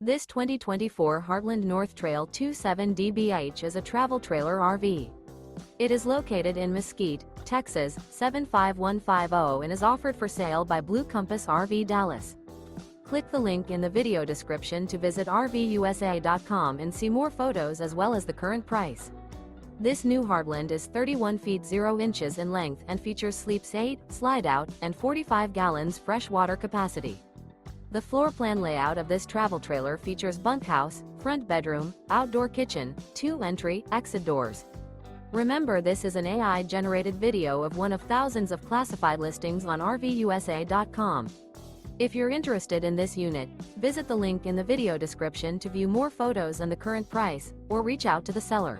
This 2024 Heartland North Trail 27DBH is a travel trailer RV. It is located in Mesquite, Texas, 75150 and is offered for sale by Blue Compass RV Dallas. Click the link in the video description to visit RVUSA.com and see more photos as well as the current price. This new Heartland is 31 feet 0 inches in length and features sleeps 8, Slideout, and 45 gallons fresh water capacity. The floor plan layout of this travel trailer features bunkhouse, front bedroom, outdoor kitchen, 2 entry, exit doors. Remember, this is an AI-generated video of one of thousands of classified listings on RVUSA.com. If you're interested in this unit, visit the link in the video description to view more photos and the current price, or reach out to the seller.